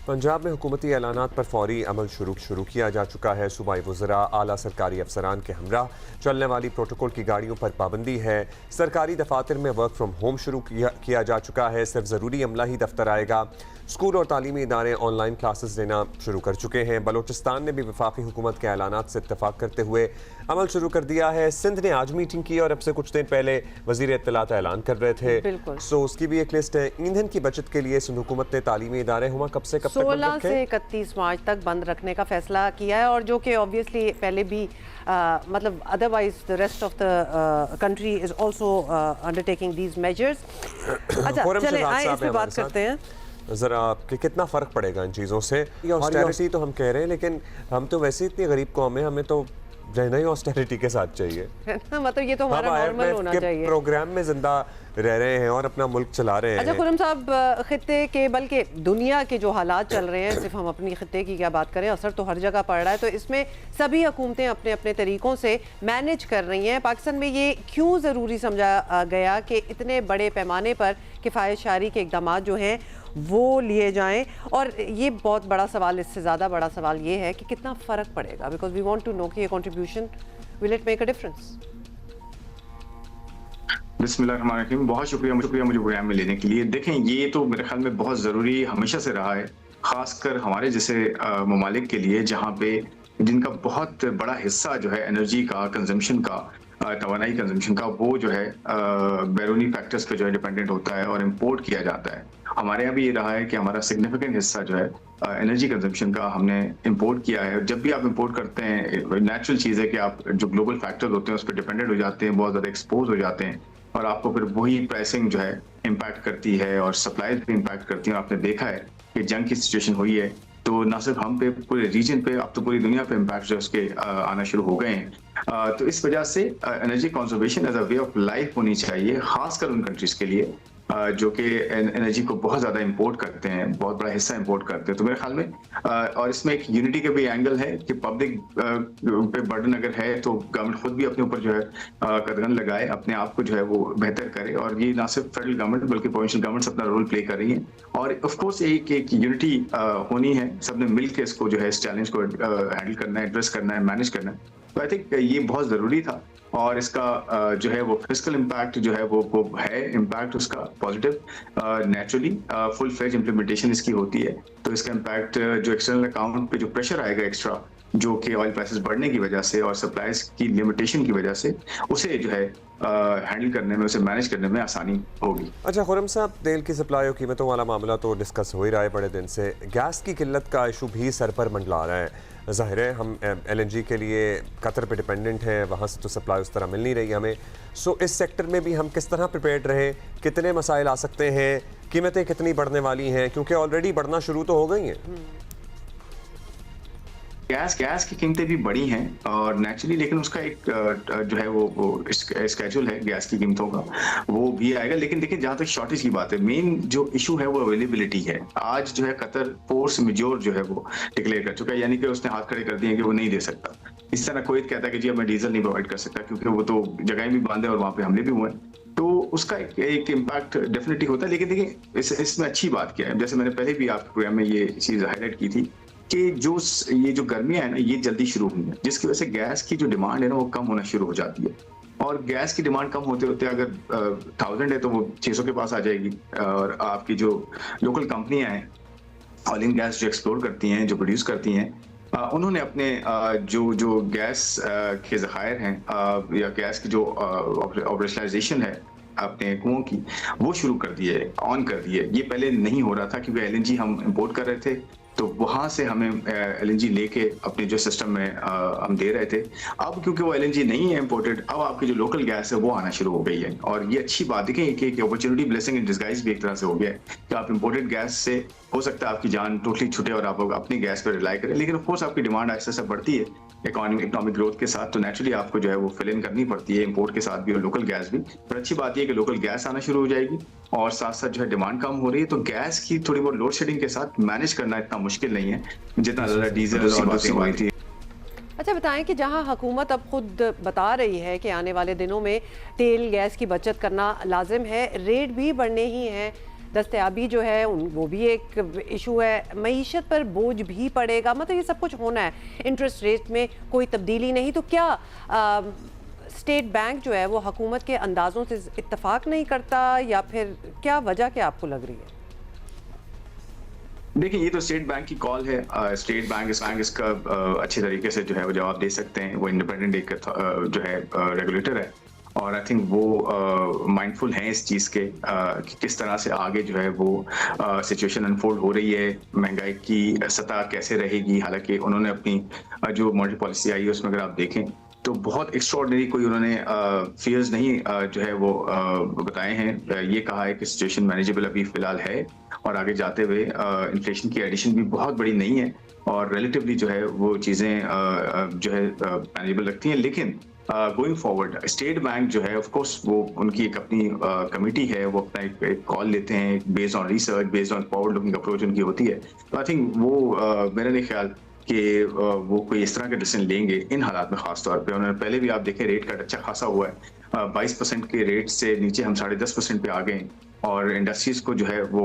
पंजाब में हुकूमती ऐलानात पर फौरी अमल शुरू किया जा चुका है। सूबाई वज़रा आला सरकारी अफसरान के हमरा चलने वाली प्रोटोकॉल की गाड़ियों पर पाबंदी है। सरकारी दफातर में वर्क फ्राम होम शुरू किया जा चुका है। सिर्फ ज़रूरी अमला ही दफ्तर आएगा। स्कूल और तालीमी इदारे ऑनलाइन क्लासेस लेना शुरू कर चुके हैं। बलोचिस्तान ने भी वफाकी हुकूमत के ऐलानात से इत्तफाक करते हुए अमल शुरू कर दिया है। सिंध ने आज मीटिंग की और अब से कुछ दिन पहले वज़ीर इत्तलात ऐलान कर रहे थे। सो उसकी भी एक लिस्ट है। ईंधन की बचत के लिए सिंध हुकूमत ने तालीमी इदारे हुआ कब से कब तक 16 से 31 मार्च तक बंद रखने का फैसला किया है, और जो कि ऑब्वियसली पहले भी मतलब otherwise the rest of the country is also undertaking these measures. अच्छा चलें आए इस पे बात करते हैं ज़रा कि कितना फ़र्क पड़ेगा इन चीज़ों से। ऑस्टेरिटी तो हम कह रहे हैं, लेकिन हम तो वैसे इतनी गरीब कौम है, हमें तो रहना ही ऑस्टेरिटी के साथ चाहिए। मतलब ये तो हमारा नॉर्मल होना चाहिए। प्रोग्राम में जिंदा रह रहे हैं और अपना मुल्क चला रहे हैं। अच्छा खुर्रम साहब, खित्ते के बल्कि दुनिया के जो हालात चल रहे हैं, सिर्फ हम अपनी खित्ते की क्या बात करें, असर तो हर जगह पड़ रहा है। तो इसमें सभी हुकूमतें अपने अपने तरीक़ों से मैनेज कर रही हैं। पाकिस्तान में ये क्यों ज़रूरी समझा गया कि इतने बड़े पैमाने पर किफ़ायतशारी के इक़दाम जो हैं वो लिए जाएं? और ये बहुत बड़ा सवाल, इससे ज़्यादा बड़ा सवाल ये है कि कितना फ़र्क पड़ेगा, because we want to know कि ये contribution will it make a difference. बिस्मिल्लाहिर्रहमानिर्रहीम, बहुत शुक्रिया मुझे प्रोग्राम में लेने के लिए। देखें, ये तो मेरे ख्याल में बहुत ज़रूरी हमेशा से रहा है, ख़ासकर हमारे जैसे ममालिक के लिए, जहाँ पे जिनका बहुत बड़ा हिस्सा जो है एनर्जी का कंजम्पशन का, तवानाई कंजम्पशन का, वो जो है बैरूनी फैक्टर्स पे जो है डिपेंडेंट होता है और इम्पोर्ट किया जाता है। हमारे यहाँ भी ये रहा है कि हमारा सिग्निफिकेंट हिस्सा जो है एनर्जी कंजम्पशन का हमने इंपोर्ट किया है। जब भी आप इंपोर्ट करते हैं, नेचुरल चीज़ है कि आप जो ग्लोबल फैक्टर्स होते हैं उस पर डिपेंडेंट हो जाते हैं, बहुत ज़्यादा एक्सपोज हो जाते हैं, और आपको फिर वही प्राइसिंग जो है इम्पैक्ट करती है और सप्लाईज भी इम्पैक्ट करती है। और आपने देखा है कि जंग की सिचुएशन हुई है तो ना सिर्फ हम पे, पूरे रीजन पे, अब तो पूरी दुनिया पे इम्पैक्ट जो उसके आना शुरू हो गए हैं। तो इस वजह से energy conservation as a way of life होनी चाहिए, खासकर उन कंट्रीज के लिए जो कि एनर्जी को बहुत ज़्यादा इंपोर्ट करते हैं, बहुत बड़ा हिस्सा इंपोर्ट करते हैं। तो मेरे ख्याल में और इसमें एक यूनिटी का भी एंगल है कि पब्लिक पे बर्डन अगर है तो गवर्नमेंट खुद भी अपने ऊपर जो है कदम लगाए, अपने आप को जो है वो बेहतर करे। और ये ना सिर्फ फेडरल गवर्नमेंट बल्कि प्रोविंशियल गवर्नमेंट्स अपना रोल प्ले कर रही है। और ऑफ कोर्स एक यूनिटी होनी है, सबने मिलकर इसको जो है इस चैलेंज को हैंडल करना है, एड्रेस करना है, मैनेज करना है। तो आई थिंक ये बहुत ज़रूरी था। और इसका जो है वो फिस्कल इम्पैक्ट जो है वो है इम्पैक्ट उसका positive, naturally full fledge implementation इसकी होती है तो इसका इम्पैक्ट जो एक्सटर्नल अकाउंट पे जो प्रेशर आएगा एक्स्ट्रा, जो कि ऑयल प्राइसेस बढ़ने की वजह से और सप्लाईज की लिमिटेशन की वजह से, उसे जो है हैंडल करने में, उसे मैनेज करने में आसानी होगी। अच्छा खुर्रम साहब, तेल की सप्लाई और कीमतों वाला मामला तो डिस्कस हो ही रहा है बड़े दिन से। गैस की किल्लत का इशू भी सर पर मंडला रहा है। ज़ाहिर है हम LNG के लिए कतर पे डिपेंडेंट हैं, वहाँ से तो सप्लाई उस तरह मिल नहीं रही हमें। सो इस सेक्टर में भी हम किस तरह प्रिपेयर्ड रहें? कितने मसाइल आ सकते हैं? कीमतें कितनी बढ़ने वाली हैं, क्योंकि ऑलरेडी बढ़ना शुरू तो हो गई हैं। गैस की कीमतें भी बढ़ी हैं और नेचुरली, लेकिन उसका एक जो है वो स्केड्यूल है गैस की कीमतों का, वो भी आएगा। लेकिन देखिए, जहाँ तक शॉर्टेज की बात है, मेन जो इशू है वो अवेलेबिलिटी है। आज जो है कतर फोर्स मेजोर जो है वो डिक्लेयर कर चुका है, यानी कि उसने हाथ खड़े कर दिए कि वो नहीं दे सकता। इस तरह कुवैत कहता है कि जी अब मैं डीजल नहीं प्रोवाइड कर सकता, क्योंकि वो तो जगह भी बांधे और वहाँ पे हमले भी हुए हैं। तो उसका एक इम्पैक्ट डेफिनेटली होता है। लेकिन देखिए, इसमें अच्छी बात क्या है, जैसे मैंने पहले भी आपके प्रोग्राम में ये चीज़ हाईलाइट की थी कि ये जो गर्मियां है ना, ये जल्दी शुरू हुई है, जिसकी वजह से गैस की जो डिमांड है ना वो कम होना शुरू हो जाती है। और गैस की डिमांड कम होते होते अगर 1000 है तो वो 600 के पास आ जाएगी। और आपकी जो लोकल कंपनियां हैं, ऑयल एंड गैस जो एक्सप्लोर करती हैं, जो प्रोड्यूस करती हैं, उन्होंने अपने जो गैस के ज़खायर हैं या गैस की जो ऑपरेशनलाइजेशन है अपने कुओं की, वो शुरू कर दिए, ऑन कर दिए। ये पहले नहीं हो रहा था क्योंकि LNG हम इंपोर्ट कर रहे थे, तो वहां से हमें LNG लेके अपने जो सिस्टम में हम दे रहे थे। अब क्योंकि वो LNG नहीं है इंपोर्टेड, अब आपकी जो लोकल गैस है वो आना शुरू हो गई है। और ये अच्छी बात है कि एक अपॉर्चुनिटी, ब्लेसिंग इन डिस्गाइज भी एक तरह से हो गया है कि आप इंपोर्टेड गैस से हो सकता है आपकी जान टोटली छूटे और आप अपनी गैस पर रिलाई करें। लेकिन ऑफकोर्स आपकी डिमांड ऐसे ऐसे बढ़ती है इकोनॉमिक ग्रोथ के साथ, तो नेचुरली आपको जो है वो फिल इन करनी पड़ती है इंपोर्ट के साथ भी और लोकल गैस भी। पर अच्छी बात यह है कि लोकल गैस आना शुरू हो जाएगी और साथ साथ जो है डिमांड कम हो रही है, तो गैस की थोड़ी बहुत लोड शेडिंग के साथ मैनेज करना इतना मुश्किल नहीं है जितना ज़्यादा डीजल और बातें हुई थी। अच्छा बताएं कि जहां हुकूमत अब खुद बता रही है कि आने वाले दिनों में तेल गैस की बचत करना लाजिम है, रेट भी बढ़ने ही हैं, दस्तयाबी जो है वो भी एक इशू है, मईशत पर बोझ भी पड़ेगा, मतलब ये सब कुछ होना है। इंटरेस्ट रेट में कोई तब्दीली नहीं, तो क्या स्टेट बैंक जो है वो हुकूमत के अंदाज़ों से इत्तफाक नहीं करता, या फिर क्या वजह क्या आपको लग रही है? देखिए, ये तो स्टेट बैंक की कॉल है। स्टेट बैंक इसका अच्छे तरीके से जो है वो जवाब दे सकते हैं। वो इंडिपेंडेंट एक जो है रेगुलेटर है, और आई थिंक वो माइंडफुल हैं इस चीज़ के कि किस तरह से आगे जो है वो सिचुएशन अनफोल्ड हो रही है, महंगाई की सतह कैसे रहेगी। हालांकि उन्होंने अपनी जो मॉनेटरी पॉलिसी आई है उसमें अगर आप देखें तो बहुत एक्स्ट्राऑर्डिनरी कोई उन्होंने फियर्स नहीं जो है वो बताए हैं। ये कहा है कि सिचुएशन मैनेजेबल अभी फिलहाल है, और आगे जाते हुए इन्फ्लेशन की एडिशन भी बहुत बड़ी नहीं है, और रिलेटिवली जो है वो चीज़ें जो है मैनेजेबल लगती हैं। लेकिन गोइंग फॉरवर्ड स्टेट बैंक जो है ऑफ कोर्स वो उनकी एक अपनी कमेटी है, वो अपना एक कॉल लेते हैं based on research, based on forward looking approach उनकी होती है। तो आई थिंक वो मेरा नहीं ख्याल कि वो कोई इस तरह के डिसीजन लेंगे इन हालात में। खास तौर पे उन्होंने पहले भी आप देखें रेट कट अच्छा खासा हुआ है, 22% के रेट से नीचे हम 10.5% पे आ गए हैं, और इंडस्ट्रीज को जो है वो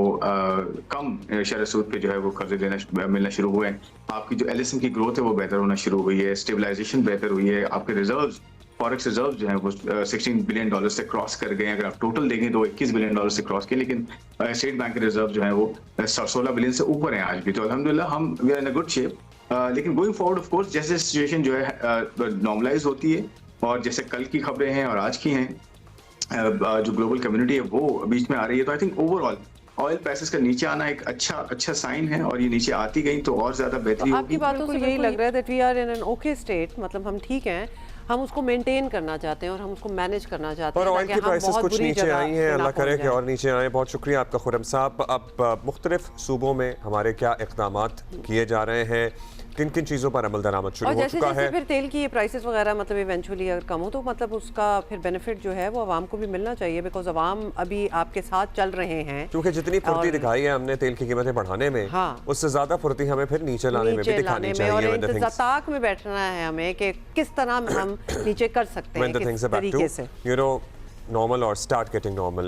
कम शरह सूद पे जो है वो कर्जे देना मिलना शुरू हुए हैं। आपकी जो एलएसएम की ग्रोथ है वो बेहतर होना शुरू हुई है, स्टेबलाइजेशन बेहतर हुई है, आपके रिजर्व्स फॉरेक्स रिजर्व जो है वो $16 बिलियन से क्रॉस कर गए। अगर आप टोटल देखें तो $21 बिलियन से क्रॉस किए, लेकिन स्टेट बैंक के रिजर्व जो है वो 16 बिलियन से ऊपर है आज भी। तो अल्हम्दुलिल्लाह हम we are in a good shape. लेकिन गोइंग फॉरवर्ड ऑफ कोर्स जैसे सिचुएशन जो है नॉर्मलाइज होती है, और जैसे कल की खबरें हैं और आज की हैं, जो ग्लोबल कम्युनिटी है वो बीच में आ रही है, तो I think overall oil prices का नीचे आना एक अच्छा साइन है, और ये नीचे आती गई तो और ज्यादा बेहतरी होगी। आपकी बातों से यही लग रहा है that we are in an okay state, मतलब हम ठीक हैं, हम उसको मेंटेन करना चाहते हैं और हम उसको मैनेज करना चाहते हैं। और ऑयल की प्राइसेस कुछ नीचे आई हैं, अल्लाह करे कि और नीचे आए। बहुत शुक्रिया आपका खुर्रम साहब। अब मुख्तलिफ सूबों में हमारे क्या इक़दामात किए जा रहे हैं, किन किन चीज़ों पर अमल दरामद शुरू हो चुका है। फिर तेल की ये प्राइसेस वगैरह मतलब इवेंचुअली अगर कम हो तो मतलब उसका फिर बेनिफिट जो है वो आवाम को भी मिलना चाहिए, बिकॉज आवाम अभी आपके साथ चल रहे हैं। क्योंकि जितनी फुर्ती दिखाई है हमने तेल की कीमतें बढ़ाने में, हाँ, उससे ज़्यादा फुर्ती हमें फिर नीचे लाने में भी दिखानी चाहिए। और इंतज़ाक में बैठना है हमें कि किस तरह हम नीचे कर सकते हैं, किस तरीके से normal or start getting normal.